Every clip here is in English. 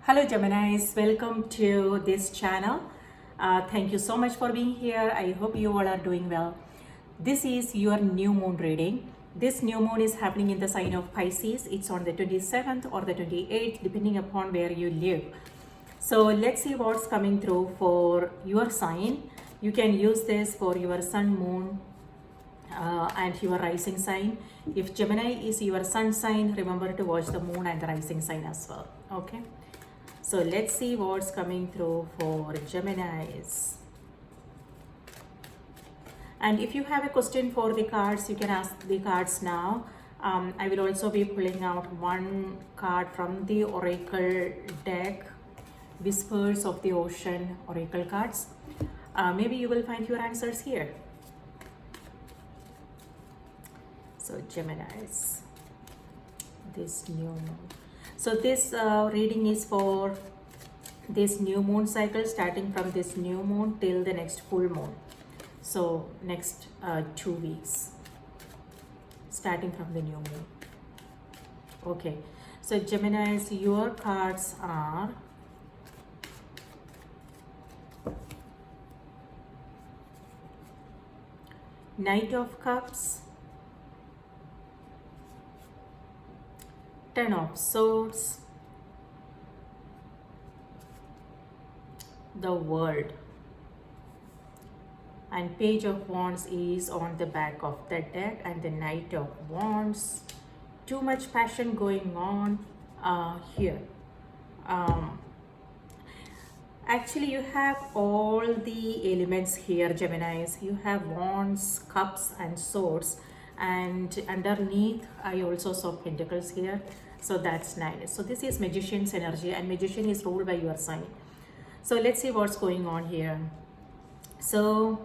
Hello Geminis, welcome to this channel. Thank you so much for being here. I hope you all are doing well. This is your new moon reading. This new moon is happening in the sign of Pisces. It's on the 27th or the 28th depending upon where you live. So let's see what's coming through for your sign. You can use this for your sun, moon, and your rising sign. If Gemini is your sun sign, remember to watch the moon and the rising sign as well. Okay. So let's see what's coming through for Geminis. And if you have a question for the cards, you can ask the cards now. I will also be pulling out one card from the Oracle deck, Whispers of the Ocean Oracle cards. Maybe you will find your answers here. So Geminis, this new moon. So this reading is for this new moon cycle, starting from this new moon till the next full moon. So next 2 weeks, starting from the new moon. Okay, so Geminis, your cards are Knight of Cups, Ten of Swords, the World, and Page of Wands is on the back of the deck, and the Knight of Wands. Too much passion going on here. Actually, you have all the elements here, Geminis. You have Wands, Cups, and Swords. And underneath I also saw Pentacles here, so that's nice. So this is Magician's energy, and Magician is ruled by your sign. So let's see what's going on here. So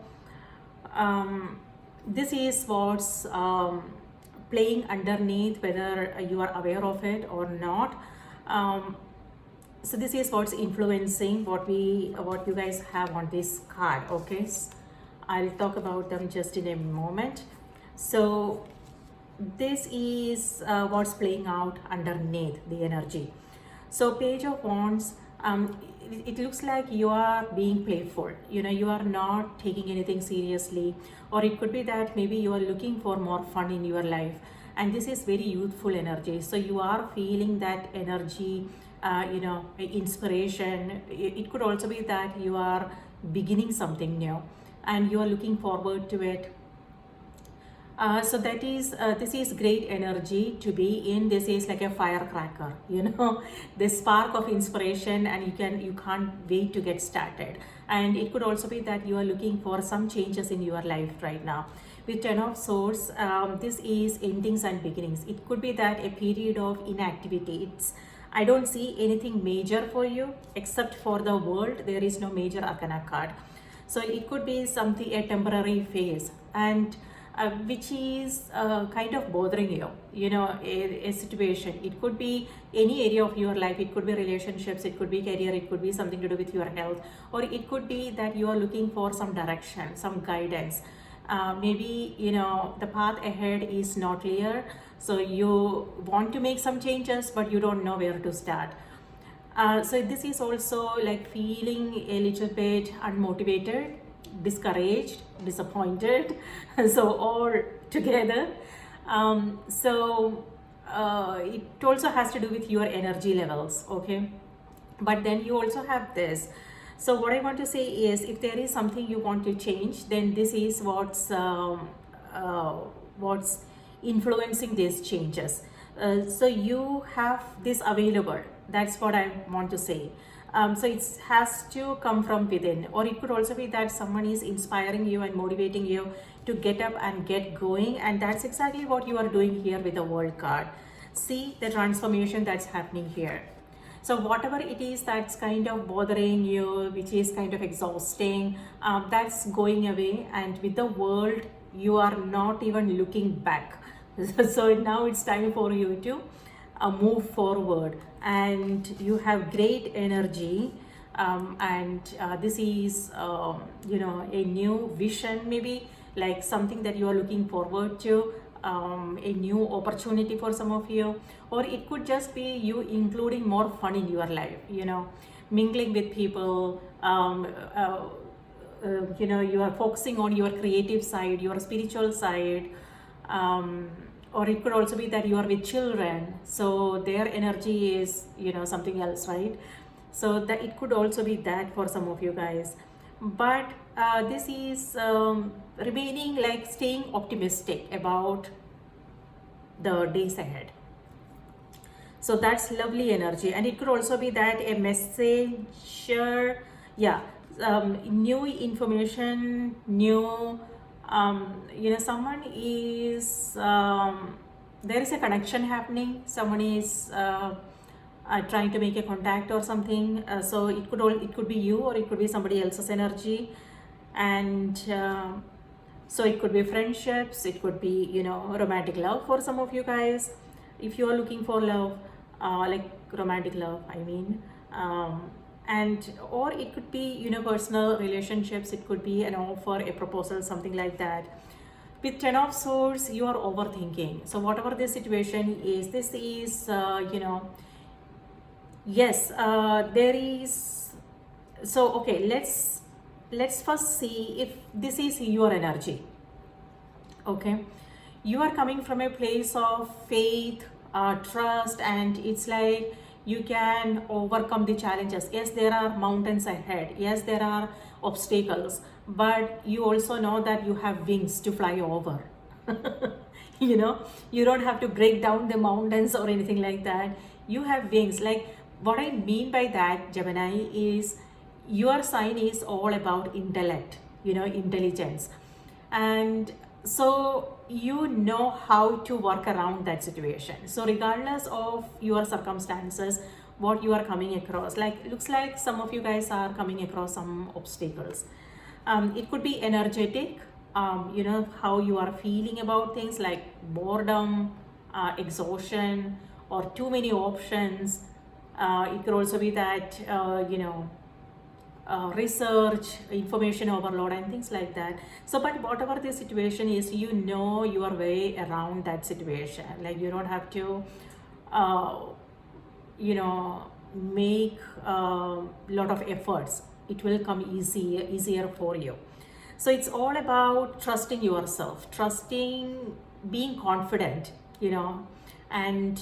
this is what's playing underneath, whether you are aware of it or not. So this is what's influencing what you guys have on this card. Okay, I'll talk about them just in a moment. So this is what's playing out underneath the energy. So Page of Wands, it looks like you are being playful. You are not taking anything seriously, or it could be that maybe you are looking for more fun in your life, and this is very youthful energy. So you are feeling that energy, inspiration. It could also be that you are beginning something new and you are looking forward to it. So that is this is great energy to be in. This is like a firecracker, the spark of inspiration, and you can't wait to get started. And it could also be that you are looking for some changes in your life right now. With Ten of Swords, this is endings and beginnings. It could be that a period of inactivity. I don't see anything major for you except for the World. There is no major arcana card. So it could be something, a temporary phase, and which is kind of bothering you, a situation. It could be any area of your life. It could be relationships, it could be career, it could be something to do with your health, or it could be that you are looking for some direction, some guidance. Maybe, the path ahead is not clear, so you want to make some changes, but you don't know where to start. So this is also like feeling a little bit unmotivated, discouraged, disappointed, so all together. It also has to do with your energy levels. Okay, but then you also have this. So what I want to say is, if there is something you want to change, then this is what's influencing these changes. So you have this available. That's what I want to say. So it has to come from within, or it could also be that someone is inspiring you and motivating you to get up and get going, and that's exactly what you are doing here with the World card. See the transformation that's happening here. So whatever it is that's kind of bothering you, which is kind of exhausting, that's going away, and with the World you are not even looking back. So now it's time for you to move forward, and you have great energy, and this is a new vision, maybe like something that you are looking forward to. a new opportunity for some of you, or it could just be you including more fun in your life, you know, mingling with people. You know, you are focusing on your creative side, your spiritual side, or it could also be that you are with children, so their energy is, you know, something else, right? So that it could also be that for some of you guys. But this is remaining, like staying optimistic about the days ahead. So that's lovely energy. And it could also be that a messenger, yeah, new information, new, you know, someone is, there is a connection happening. Someone is trying to make a contact or something. So it could be you, or it could be somebody else's energy. And so it could be friendships, it could be, you know, romantic love for some of you guys. If you are looking for love, like romantic love, I mean, and or it could be, you know, personal relationships. It could be an offer, a proposal, something like that. With 10 of Swords, you are overthinking. So whatever the situation is, this is, you know, yes, there is. So okay, let's first see if this is your energy. Okay, you are coming from a place of faith, trust, and it's like you can overcome the challenges. Yes, there are mountains ahead. Yes, there are obstacles, but you also know that you have wings to fly over. You know, you don't have to break down the mountains or anything like that. You have wings. Like, what I mean by that, Gemini, is your sign is all about intellect, you know, intelligence. And so you know how to work around that situation. So regardless of your circumstances, what you are coming across, like, looks like some of you guys are coming across some obstacles. It could be energetic, you know, how you are feeling about things, like boredom, exhaustion, or too many options. It could also be that, you know, research, information overload, and things like that. So, but whatever the situation is, you know your way around that situation. Like, you don't have to, you know, make a lot of efforts. It will come easier for you. So it's all about trusting yourself, trusting, being confident, you know, and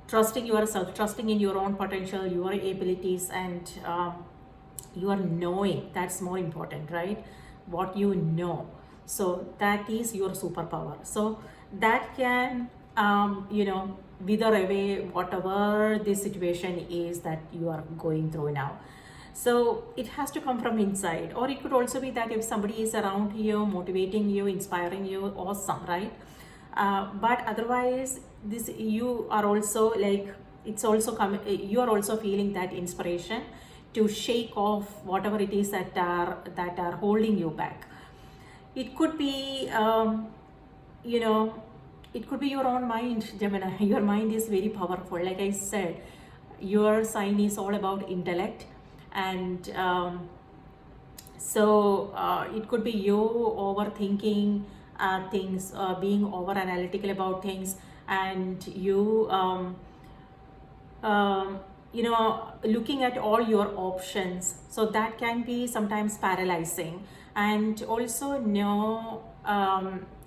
trusting yourself, trusting in your own potential, your abilities, and your knowing. That's more important, right? What you know. So that is your superpower. So that can, you know, wither away whatever the situation is that you are going through now. So it has to come from inside. Or it could also be that if somebody is around you, motivating you, inspiring you, awesome, right? But otherwise, this, you are also like, it's also coming, you are also feeling that inspiration to shake off whatever it is that are holding you back. It could be, you know, it could be your own mind, Gemini. Your mind is very powerful. Like I said, your sign is all about intellect, and so it could be you overthinking things, being over analytical about things, and you you know, looking at all your options. So that can be sometimes paralyzing. And also know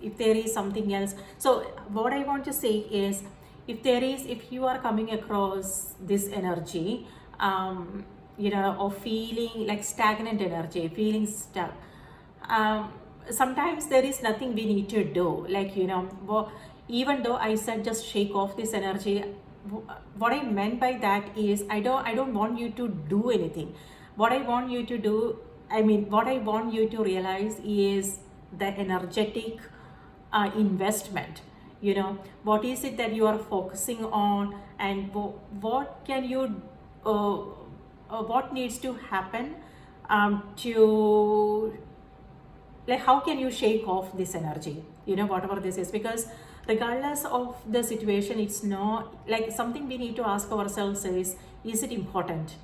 if there is something else. So what I want to say is, if you are coming across this energy, you know, of feeling like stagnant energy, feeling stuck, sometimes there is nothing we need to do. Like, you know, even though I said just shake off this energy, what I meant by that is, I don't want you to do anything. What I want you to do, what I want you to realize is the energetic investment. You know, what is it that you are focusing on, and what can you, what needs to happen to, like, how can you shake off this energy, you know, whatever this is. Because regardless of the situation, it's not like, something we need to ask ourselves is it important?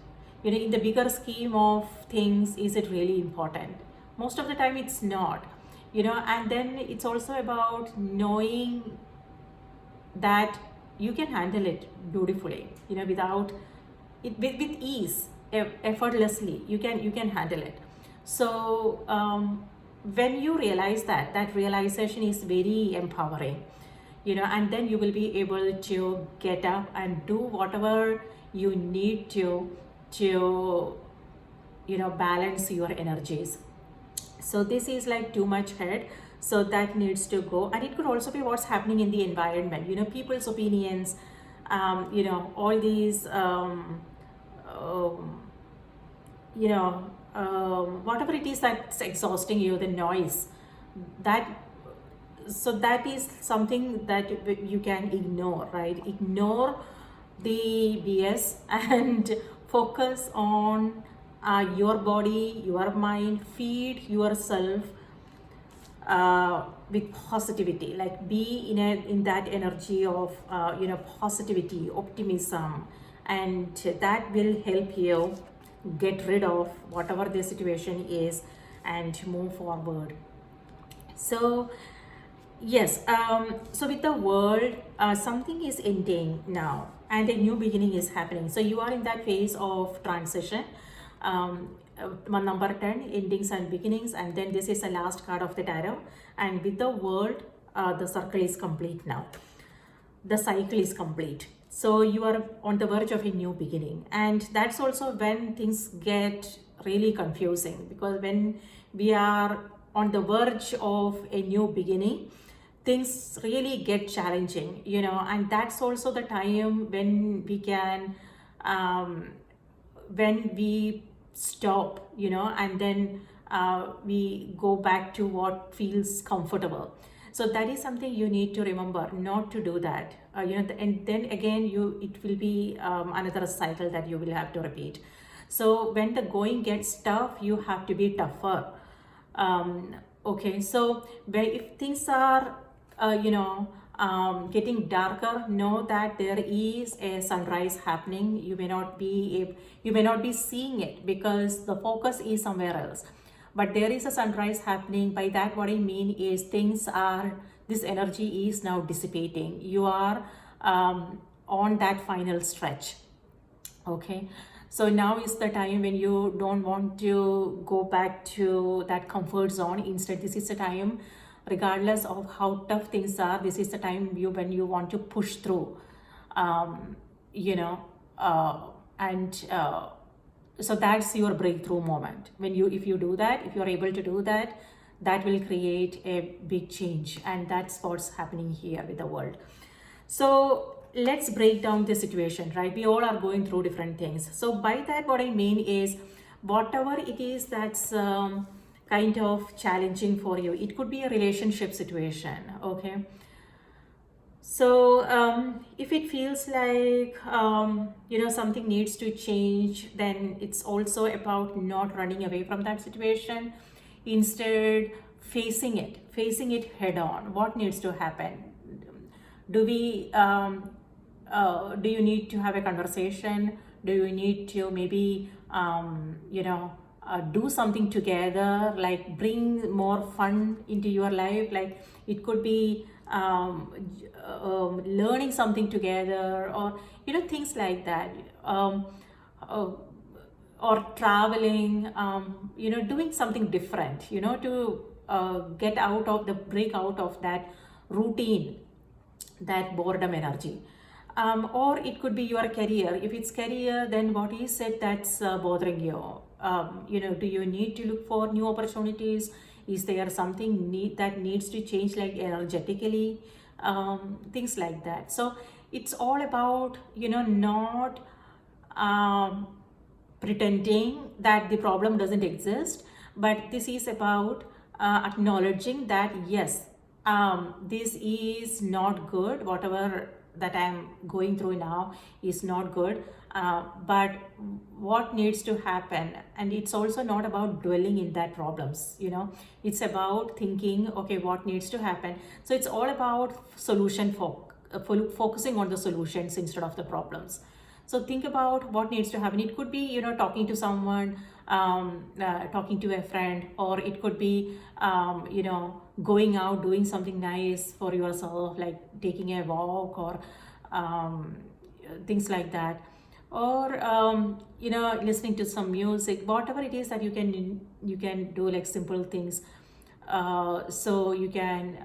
You know, in the bigger scheme of things, is it really important? Most of the time it's not. And then it's also about knowing that you can handle it beautifully, without it, with ease, effortlessly. You can handle it. So when you realize that, that realization is very empowering, and then you will be able to get up and do whatever you need to balance your energies. So this is like too much head, so that needs to go. And it could also be what's happening in the environment, people's opinions, all these um, whatever it is that's exhausting you, the noise, that so that is something that you can ignore, right? Ignore the BS and focus on your body, your mind. Feed yourself with positivity, like be in that energy of positivity, optimism, and that will help you get rid of whatever the situation is and move forward. So yes, so with the world, something is ending now and a new beginning is happening. So you are in that phase of transition. Number 10, endings and beginnings, and then this is the last card of the tarot. And with the world, the circle is complete now. The cycle is complete. So you are on the verge of a new beginning. And that's also when things get really confusing, because when we are on the verge of a new beginning, things really get challenging, and that's also the time when we can, when we stop, and then we go back to what feels comfortable. So that is something you need to remember, not to do that. And then again, it will be another cycle that you will have to repeat. So when the going gets tough, you have to be tougher. Okay, so if things are, getting darker, know that there is a sunrise happening. You may not be seeing it because the focus is somewhere else, but there is a sunrise happening. By that, what I mean is this energy is now dissipating. You are on that final stretch. Okay, so now is the time when you don't want to go back to that comfort zone. Instead, this is the time, regardless of how tough things are, this is the time when you want to push through, and so that's your breakthrough moment. If you do that, if you're able to do that, that will create a big change, and that's what's happening here with the world. So let's break down the situation, right? We all are going through different things. So by that, what I mean is, whatever it is that's kind of challenging for you, it could be a relationship situation. Okay, so if it feels like something needs to change, then it's also about not running away from that situation. Instead, facing it head on. What needs to happen? Do you need to have a conversation? Do you need to maybe do something together, like bring more fun into your life? Like it could be learning something together, or things like that, or traveling, doing something different, to break out of that routine, that boredom energy. Or it could be your career. If it's career, then what is it that's bothering you? Do you need to look for new opportunities? Is there something that needs to change, like energetically? Things like that. So it's all about, not pretending that the problem doesn't exist, but this is about acknowledging that yes, this is not good. Whatever that I'm going through now is not good, but what needs to happen? And it's also not about dwelling in that problems, it's about thinking, okay, what needs to happen? So it's all about focusing on the solutions instead of the problems. So think about what needs to happen. It could be, talking to someone, talking to a friend, or it could be you know, going out doing something nice for yourself, like taking a walk, or things like that, or you know, listening to some music, whatever it is that you can do, like simple things, so you can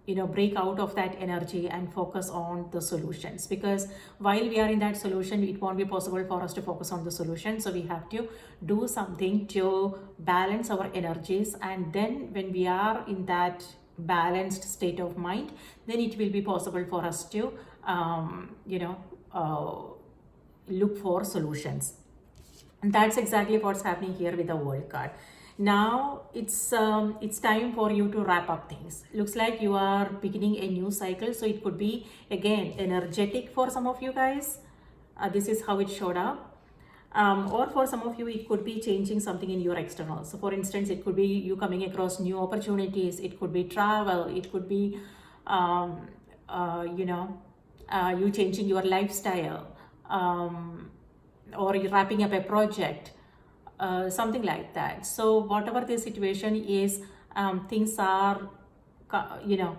you know, break out of that energy and focus on the solutions, because while we are in that solution, it won't be possible for us to focus on the solution. So we have to do something to balance our energies, and then when we are in that balanced state of mind, then it will be possible for us to you know, look for solutions. And that's exactly what's happening here with the World card. Now it's time for you to wrap up things. Looks like you are beginning a new cycle, so it could be again energetic for some of you guys. This is how it showed up. Or for some of you, it could be changing something in your external. So for instance, it could be you coming across new opportunities, it could be travel, it could be you know, you changing your lifestyle, or you're wrapping up a project, something like that. So whatever the situation is, things are, you know,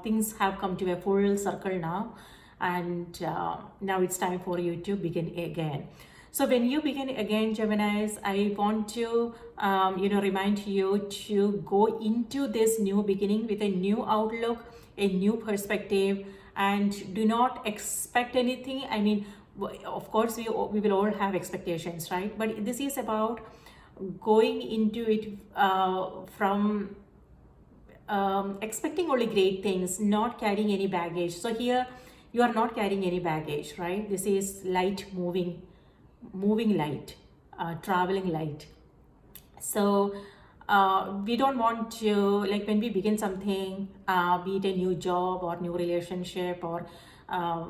things have come to a full circle now, and now it's time for you to begin again. So when you begin again, Geminis, I want to you know, remind you to go into this new beginning with a new outlook, a new perspective, and do not expect anything. I mean, of course we will all have expectations, right? But this is about going into it from expecting only great things, not carrying any baggage. So here you are not carrying any baggage, right? This is light, moving light, traveling light. So we don't want to, like when we begin something, be it a new job or new relationship, or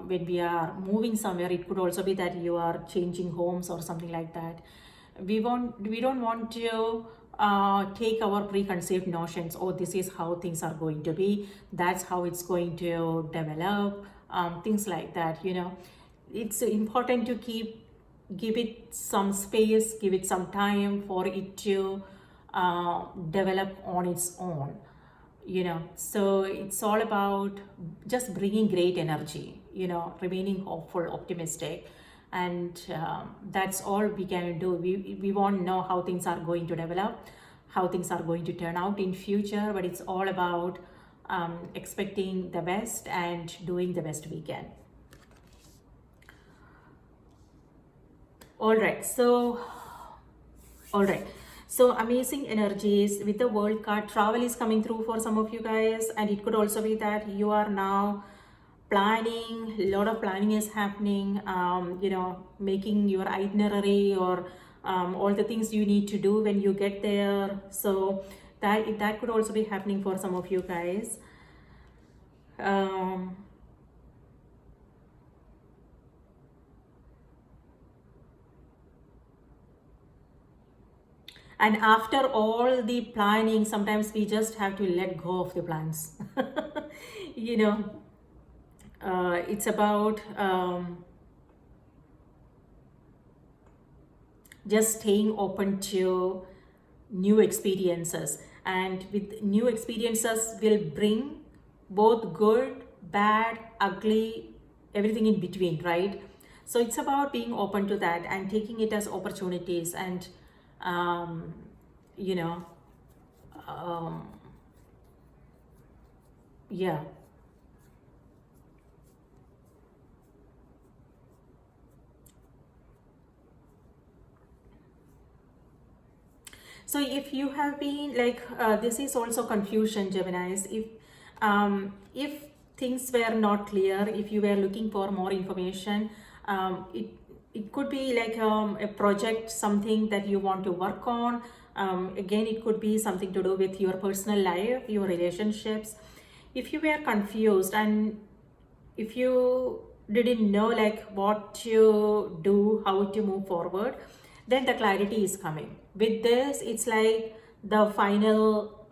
when we are moving somewhere, it could also be that you are changing homes or something like that. We don't want to take our preconceived notions, oh, this is how things are going to be, that's how it's going to develop, things like that, you know. It's important to give it some space, give it some time for it to develop on its own, you know. So it's all about just bringing great energy, you know, remaining hopeful, optimistic, and that's all we can do. We won't know how things are going to develop, how things are going to turn out in future, but it's all about expecting the best and doing the best we can. All right, so amazing energies with the World card. Travel is coming through for some of you guys, and it could also be that you are now planning, a lot of planning is happening, you know, making your itinerary, or all the things you need to do when you get there. So that could also be happening for some of you guys. And after all the planning, sometimes we just have to let go of the plans. You know, it's about just staying open to new experiences. And with new experiences will bring both good, bad, ugly, everything in between, right? So it's about being open to that and taking it as opportunities, and you know, yeah. So if you have been like, this is also confusion, Geminis. If things were not clear, if you were looking for more information, it could be like a project, something that you want to work on. Again, it could be something to do with your personal life, your relationships. If you were confused and if you didn't know like what to do, how to move forward, then the clarity is coming. With this, it's like the final,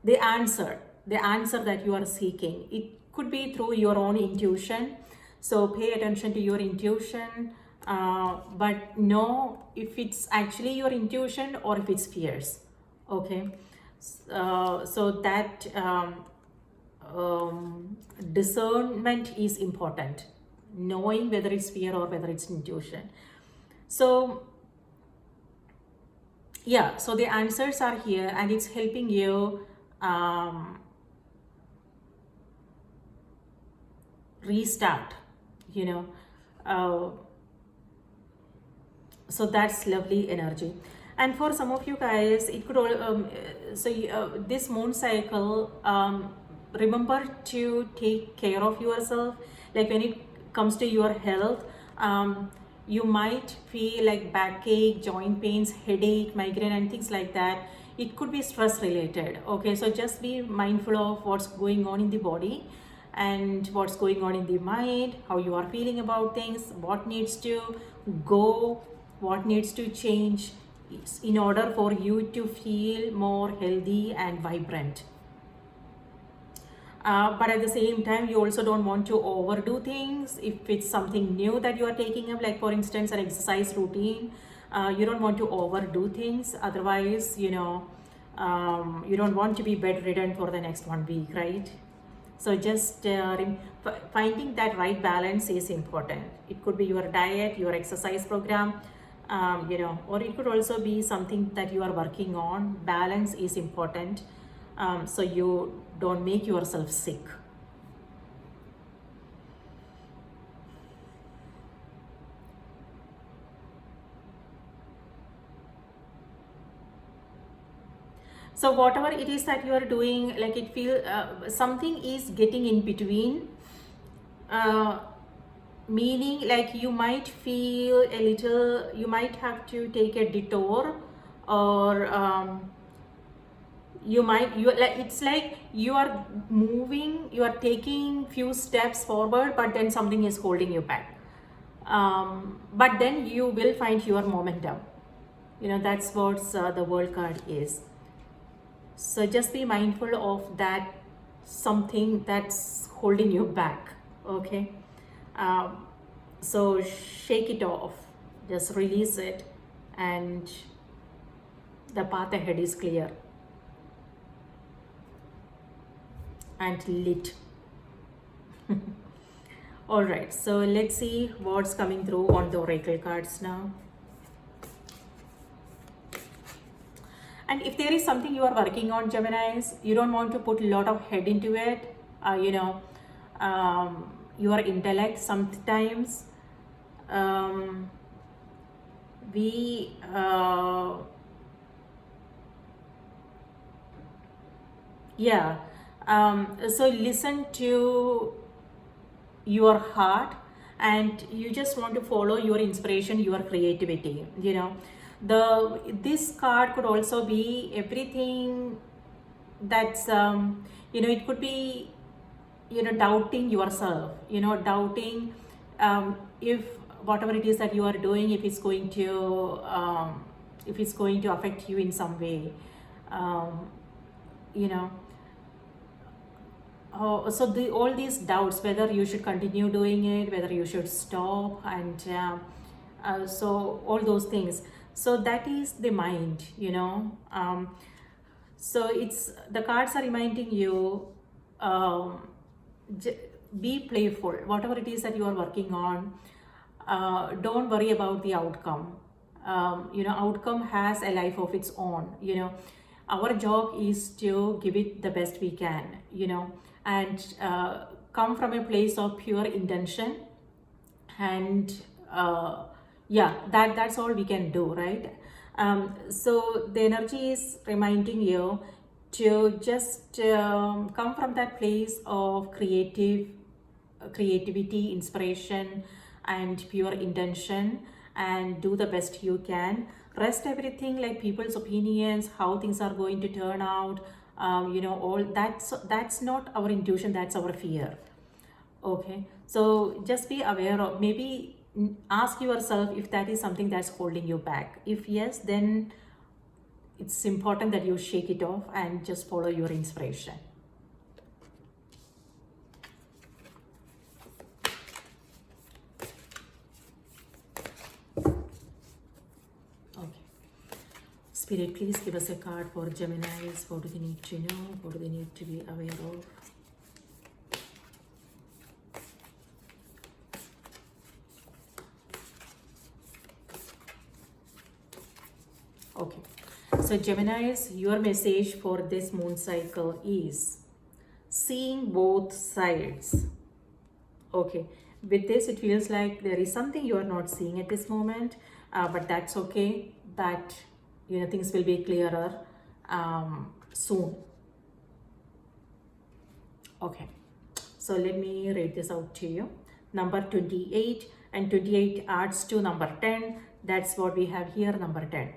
the answer that you are seeking. It could be through your own intuition. So pay attention to your intuition. but know if it's actually your intuition or if it's fears. Okay, so that discernment is important, knowing whether it's fear or whether it's intuition. So yeah, so the answers are here and it's helping you restart, you know. So that's lovely energy. And for some of you guys, it could all this moon cycle, remember to take care of yourself. Like when it comes to your health, you might feel like backache, joint pains, headache, migraine, and things like that. It could be stress related. Okay, so just be mindful of what's going on in the body and what's going on in the mind, how you are feeling about things, what needs to go, what needs to change in order for you to feel more healthy and vibrant. But at the same time, you also don't want to overdo things. If it's something new that you are taking up, like for instance an exercise routine, you don't want to overdo things. Otherwise, you don't want to be bedridden for the next 1 week, right? So just finding that right balance is important. It could be your diet, your exercise program, or it could also be something that you are working on. Balance is important, so you don't make yourself sick. So whatever it is that you are doing, like it feel something is getting in between, meaning like you might feel a little, you might have to take a detour, or it's like you are moving, you are taking few steps forward, but then something is holding you back. But then you will find your momentum. That's what the World card is. So just be mindful of that, something that's holding you back. Okay, so shake it off, just release it, and the path ahead is clear and lit. All right, so let's see what's coming through on the oracle cards now. And if there is something you are working on, Geminis, you don't want to put a lot of head into it. Your intellect sometimes so listen to your heart, and you just want to follow your inspiration, your creativity. This card could also be everything that's it could be doubting yourself, doubting if whatever it is that you are doing, if it's going to affect you in some way. So all these doubts, whether you should continue doing it, whether you should stop, and so all those things. So that is the mind. So it's, the cards are reminding you, be playful, whatever it is that you are working on. Don't worry about the outcome. Outcome has a life of its own. Our job is to give it the best we can, and come from a place of pure intention, and that's all we can do, right? So the energy is reminding you to just come from that place of creativity, inspiration, and pure intention, and do the best you can. Rest everything like people's opinions, how things are going to turn out, all that's not our intuition, that's our fear. Okay, so just be aware of, maybe ask yourself if that is something that's holding you back. If yes, then it's important that you shake it off and just follow your inspiration. Spirit, please give us a card for Geminis. What do they need to know? What do they need to be aware of? Okay, so Geminis, your message for this moon cycle is seeing both sides. Okay, with this it feels like there is something you are not seeing at this moment, but that's okay. That, you know, things will be clearer soon. Okay, so let me read this out to you. Number 28, and 28 adds to number 10. That's what we have here, number 10.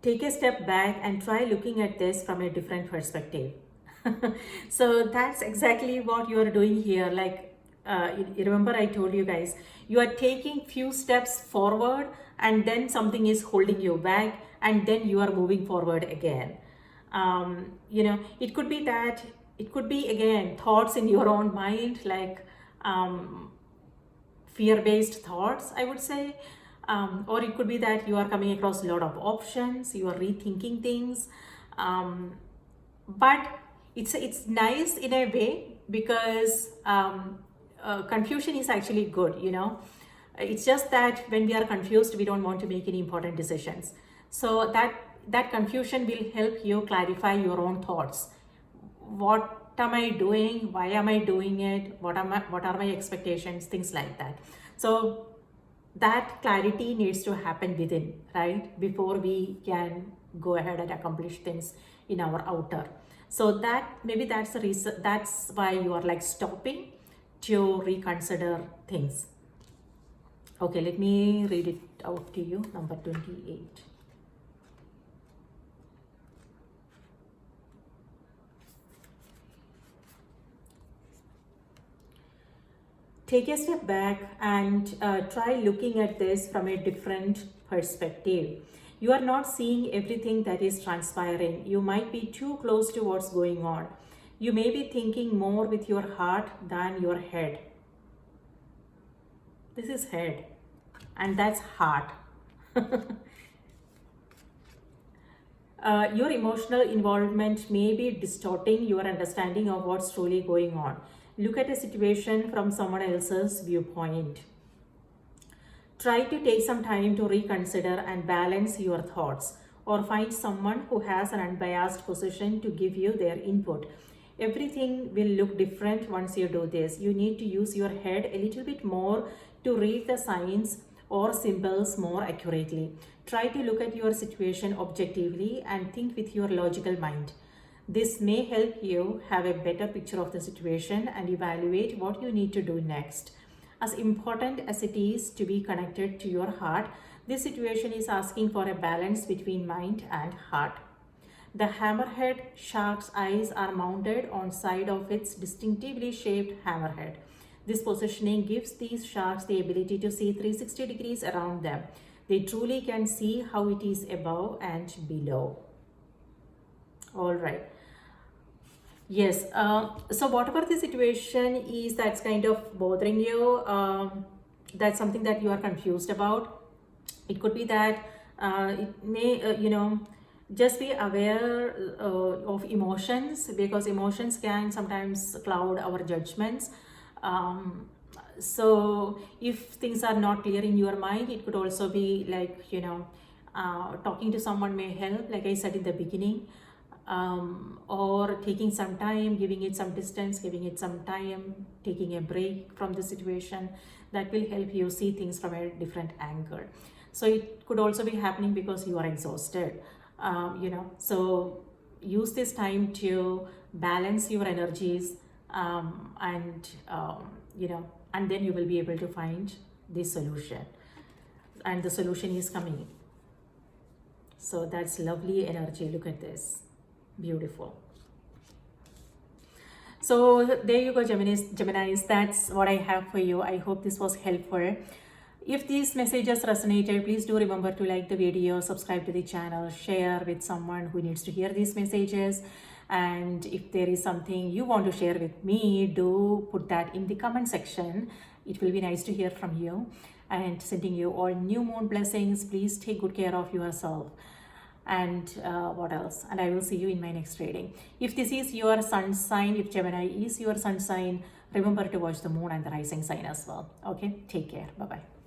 Take a step back and try looking at this from a different perspective. So that's exactly what you are doing here. Like, you remember I told you guys, you are taking few steps forward and then something is holding you back and then you are moving forward again. You know, it could be that, it could be again thoughts in your own mind, like fear-based thoughts, I would say. Or it could be that you are coming across a lot of options, you are rethinking things. But it's nice in a way because confusion is actually good, you know. It's just that when we are confused, we don't want to make any important decisions. So that confusion will help you clarify your own thoughts. What am I doing? Why am I doing it? What are my expectations? Things like that. So that clarity needs to happen within, right? Before we can go ahead and accomplish things in our outer. So that maybe that's the reason, that's why you are like stopping to reconsider things. Okay, let me read it out to you. Number 28. Take a step back and try looking at this from a different perspective. You are not seeing everything that is transpiring. You might be too close to what's going on. You may be thinking more with your heart than your head. This is head, and that's heart. Your emotional involvement may be distorting your understanding of what's truly going on. Look at a situation from someone else's viewpoint. Try to take some time to reconsider and balance your thoughts, or find someone who has an unbiased position to give you their input. Everything will look different once you do this. You need to use your head a little bit more to read the signs or symbols more accurately. Try to look at your situation objectively and think with your logical mind. This may help you have a better picture of the situation and evaluate what you need to do next. As important as it is to be connected to your heart, this situation is asking for a balance between mind and heart. The hammerhead shark's eyes are mounted on side of its distinctively shaped hammerhead. This positioning gives these sharks the ability to see 360 degrees around them. They truly can see how it is above and below. All right. Yes, so whatever the situation is that's kind of bothering you, that's something that you are confused about. It could be that it may, you know, just be aware of emotions, because emotions can sometimes cloud our judgments. So if things are not clear in your mind, it could also be like, you know, talking to someone may help, like I said in the beginning. Or taking some time, giving it some distance, giving it some time, taking a break from the situation, that will help you see things from a different angle. So it could also be happening because you are exhausted, you know, so use this time to balance your energies, and you know, and then you will be able to find the solution, and the solution is coming. So that's lovely energy. Look at this. Beautiful. So there you go, Geminis. That's what I have for you. I hope this was helpful. If these messages resonated, please do remember to like the video, subscribe to the channel, share with someone who needs to hear these messages. And if there is something you want to share with me, do put that in the comment section. it will be nice to hear from you, and sending you all new moon blessings. Please take good care of yourself. And what else? And I will see you in my next reading. If this is your sun sign, if Gemini is your sun sign, remember to watch the moon and the rising sign as well. Okay, take care. Bye bye.